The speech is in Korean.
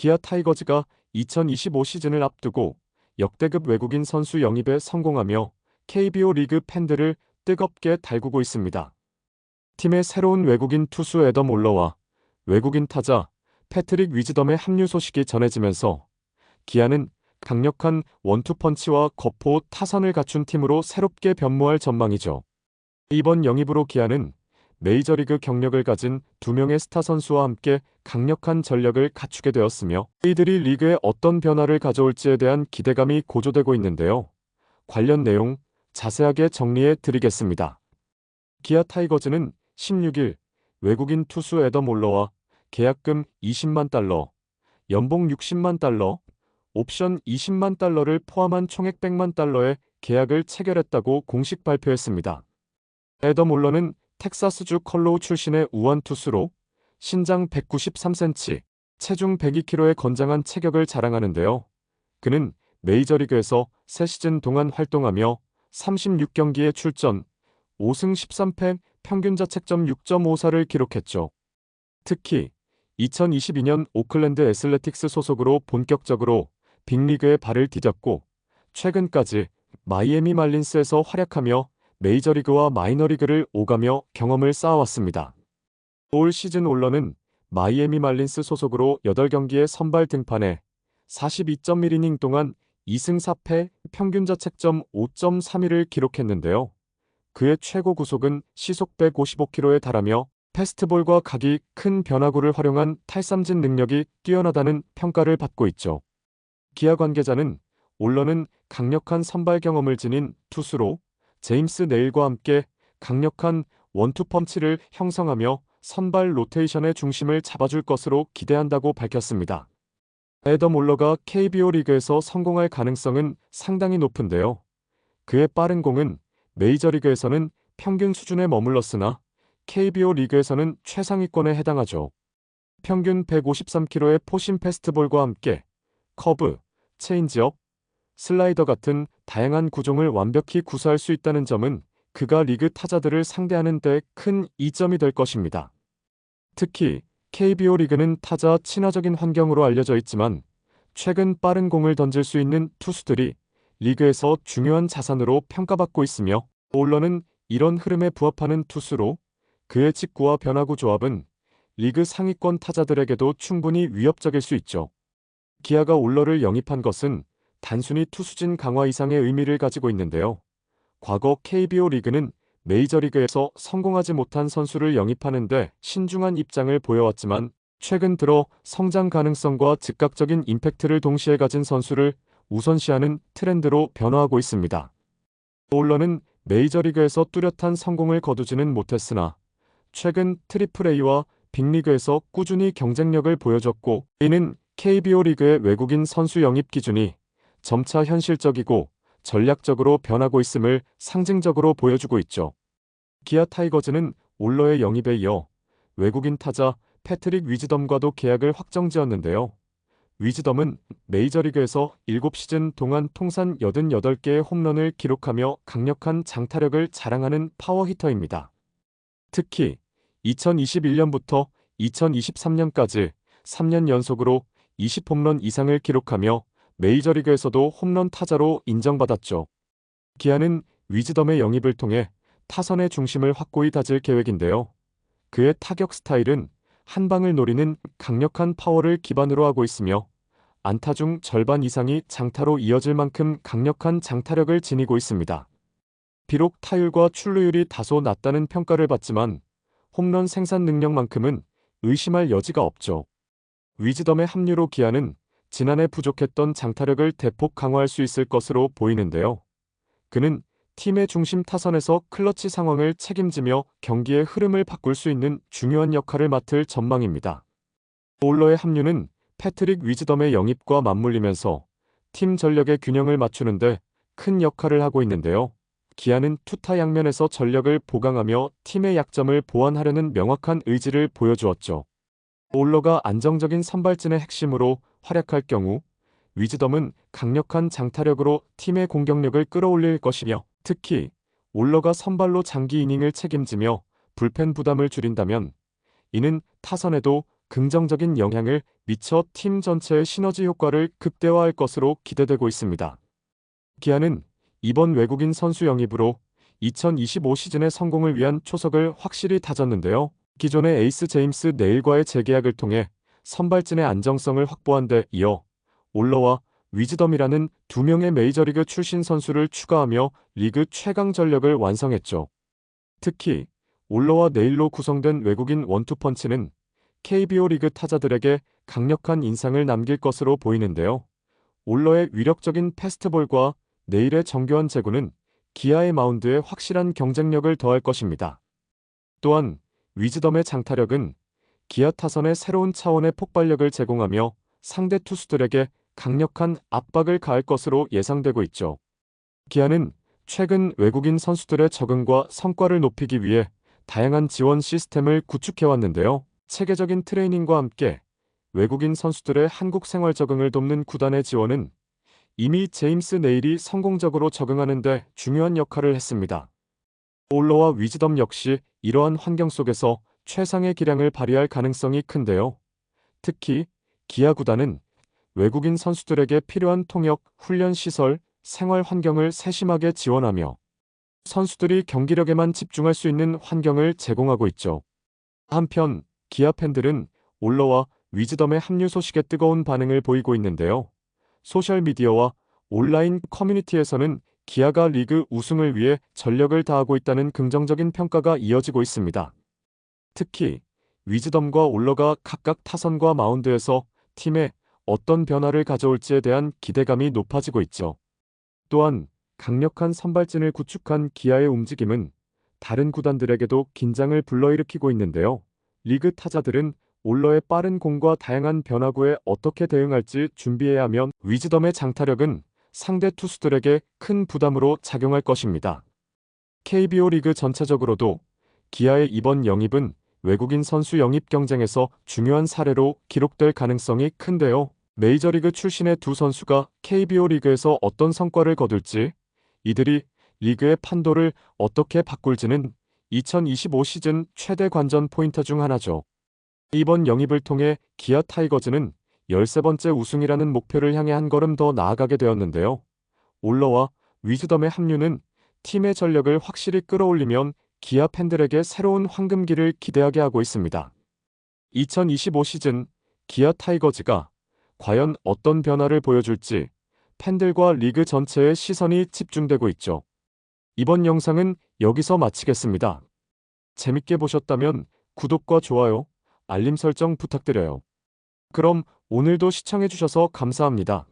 기아 타이거즈가 2025 시즌을 앞두고 역대급 외국인 선수 영입에 성공하며 KBO 리그 팬들을 뜨겁게 달구고 있습니다. 팀의 새로운 외국인 투수 애덤 올러와 외국인 타자 패트릭 위즈덤의 합류 소식이 전해지면서 기아는 강력한 원투펀치와 거포 타선을 갖춘 팀으로 새롭게 변모할 전망이죠. 이번 영입으로 기아는 메이저리그 경력을 가진 두 명의 스타 선수와 함께 강력한 전력을 갖추게 되었으며 이들이 리그에 어떤 변화를 가져올지에 대한 기대감이 고조되고 있는데요. 관련 내용 자세하게 정리해 드리겠습니다. 기아 타이거즈는 16일 외국인 투수 애덤 올러와 계약금 20만 달러, 연봉 60만 달러, 옵션 20만 달러를 포함한 총액 100만 달러의 계약을 체결했다고 공식 발표했습니다. 애덤 올러는 텍사스주 컬로우 출신의 우완 투수로 신장 193cm, 체중 102kg의 건장한 체격을 자랑하는데요. 그는 메이저리그에서 3시즌 동안 활동하며 36경기에 출전, 5승 13패, 평균 자책점 6.54를 기록했죠. 특히 2022년 오클랜드 애슬레틱스 소속으로 본격적으로 빅리그에 발을 디뎠고 최근까지 마이애미 말린스에서 활약하며 메이저리그와 마이너리그를 오가며 경험을 쌓아왔습니다. 올 시즌 올러는 마이애미 말린스 소속으로 8경기에 선발 등판해 42.1이닝 동안 2승 4패, 평균 자책점 5.31을 기록했는데요. 그의 최고 구속은 시속 155km에 달하며 패스트볼과 각이 큰 변화구를 활용한 탈삼진 능력이 뛰어나다는 평가를 받고 있죠. 기아 관계자는 올러는 강력한 선발 경험을 지닌 투수로 제임스 네일과 함께 강력한 원투펀치를 형성하며 선발 로테이션의 중심을 잡아줄 것으로 기대한다고 밝혔습니다. 애덤 올러가 KBO 리그에서 성공할 가능성은 상당히 높은데요. 그의 빠른 공은 메이저리그에서는 평균 수준에 머물렀으나 KBO 리그에서는 최상위권에 해당하죠. 평균 153km의 포심 패스트볼과 함께 커브, 체인지업, 슬라이더 같은 다양한 구종을 완벽히 구사할 수 있다는 점은 그가 리그 타자들을 상대하는 데 큰 이점이 될 것입니다. 특히 KBO 리그는 타자 친화적인 환경으로 알려져 있지만 최근 빠른 공을 던질 수 있는 투수들이 리그에서 중요한 자산으로 평가받고 있으며 올러는 이런 흐름에 부합하는 투수로 그의 직구와 변화구 조합은 리그 상위권 타자들에게도 충분히 위협적일 수 있죠. 기아가 올러를 영입한 것은 단순히 투수진 강화 이상의 의미를 가지고 있는데요. 과거 KBO 리그는 메이저리그에서 성공하지 못한 선수를 영입하는 데 신중한 입장을 보여왔지만 최근 들어 성장 가능성과 즉각적인 임팩트를 동시에 가진 선수를 우선시하는 트렌드로 변화하고 있습니다. 올러는 메이저리그에서 뚜렷한 성공을 거두지는 못했으나 최근 트리플A와 빅리그에서 꾸준히 경쟁력을 보여줬고 이는 KBO 리그의 외국인 선수 영입 기준이 점차 현실적이고 전략적으로 변하고 있음을 상징적으로 보여주고 있죠. 기아 타이거즈는 올러의 영입에 이어 외국인 타자 패트릭 위즈덤과도 계약을 확정지었는데요. 위즈덤은 메이저리그에서 7시즌 동안 통산 88개의 홈런을 기록하며 강력한 장타력을 자랑하는 파워히터입니다. 특히 2021년부터 2023년까지 3년 연속으로 20홈런 이상을 기록하며 메이저리그에서도 홈런 타자로 인정받았죠. 기아는 위즈덤의 영입을 통해 타선의 중심을 확고히 다질 계획인데요. 그의 타격 스타일은 한 방을 노리는 강력한 파워를 기반으로 하고 있으며 안타 중 절반 이상이 장타로 이어질 만큼 강력한 장타력을 지니고 있습니다. 비록 타율과 출루율이 다소 낮다는 평가를 받지만 홈런 생산 능력만큼은 의심할 여지가 없죠. 위즈덤의 합류로 기아는 지난해 부족했던 장타력을 대폭 강화할 수 있을 것으로 보이는데요. 그는 팀의 중심 타선에서 클러치 상황을 책임지며 경기의 흐름을 바꿀 수 있는 중요한 역할을 맡을 전망입니다. 올러의 합류는 패트릭 위즈덤의 영입과 맞물리면서 팀 전력의 균형을 맞추는데 큰 역할을 하고 있는데요. 기아는 투타 양면에서 전력을 보강하며 팀의 약점을 보완하려는 명확한 의지를 보여주었죠. 올러가 안정적인 선발진의 핵심으로 활약할 경우 위즈덤은 강력한 장타력으로 팀의 공격력을 끌어올릴 것이며 특히 올러가 선발로 장기 이닝을 책임지며 불펜 부담을 줄인다면 이는 타선에도 긍정적인 영향을 미쳐 팀 전체의 시너지 효과를 극대화할 것으로 기대되고 있습니다. 기아는 이번 외국인 선수 영입으로 2025 시즌의 성공을 위한 초석을 확실히 다졌는데요. 기존의 에이스 제임스 네일과의 재계약을 통해 선발진의 안정성을 확보한 데 이어 올러와 위즈덤이라는 두 명의 메이저리그 출신 선수를 추가하며 리그 최강 전력을 완성했죠. 특히 올러와 네일로 구성된 외국인 원투펀치는 KBO 리그 타자들에게 강력한 인상을 남길 것으로 보이는데요. 올러의 위력적인 패스트볼과 네일의 정교한 제구는 기아의 마운드에 확실한 경쟁력을 더할 것입니다. 또한 위즈덤의 장타력은 기아 타선에 새로운 차원의 폭발력을 제공하며 상대 투수들에게 강력한 압박을 가할 것으로 예상되고 있죠. 기아는 최근 외국인 선수들의 적응과 성과를 높이기 위해 다양한 지원 시스템을 구축해왔는데요. 체계적인 트레이닝과 함께 외국인 선수들의 한국 생활 적응을 돕는 구단의 지원은 이미 제임스 네일이 성공적으로 적응하는 데 중요한 역할을 했습니다. 올러와 위즈덤 역시 이러한 환경 속에서 최상의 기량을 발휘할 가능성이 큰데요. 특히 기아 구단은 외국인 선수들에게 필요한 통역, 훈련 시설, 생활 환경을 세심하게 지원하며 선수들이 경기력에만 집중할 수 있는 환경을 제공하고 있죠. 한편 기아 팬들은 올러와 위즈덤의 합류 소식에 뜨거운 반응을 보이고 있는데요. 소셜미디어와 온라인 커뮤니티에서는 기아가 리그 우승을 위해 전력을 다하고 있다는 긍정적인 평가가 이어지고 있습니다. 특히 위즈덤과 올러가 각각 타선과 마운드에서 팀에 어떤 변화를 가져올지에 대한 기대감이 높아지고 있죠. 또한 강력한 선발진을 구축한 기아의 움직임은 다른 구단들에게도 긴장을 불러일으키고 있는데요. 리그 타자들은 올러의 빠른 공과 다양한 변화구에 어떻게 대응할지 준비해야 하면 위즈덤의 장타력은 상대 투수들에게 큰 부담으로 작용할 것입니다. KBO 리그 전체적으로도 기아의 이번 영입은 외국인 선수 영입 경쟁에서 중요한 사례로 기록될 가능성이 큰데요. 메이저리그 출신의 두 선수가 KBO 리그에서 어떤 성과를 거둘지, 이들이 리그의 판도를 어떻게 바꿀지는 2025 시즌 최대 관전 포인트 중 하나죠. 이번 영입을 통해 기아 타이거즈는 13번째 우승이라는 목표를 향해 한 걸음 더 나아가게 되었는데요. 올러와 위즈덤의 합류는 팀의 전력을 확실히 끌어올리면 기아 팬들에게 새로운 황금기를 기대하게 하고 있습니다. 2025 시즌 기아 타이거즈가 과연 어떤 변화를 보여줄지 팬들과 리그 전체의 시선이 집중되고 있죠. 이번 영상은 여기서 마치겠습니다. 재밌게 보셨다면 구독과 좋아요, 알림 설정 부탁드려요. 그럼 오늘도 시청해주셔서 감사합니다.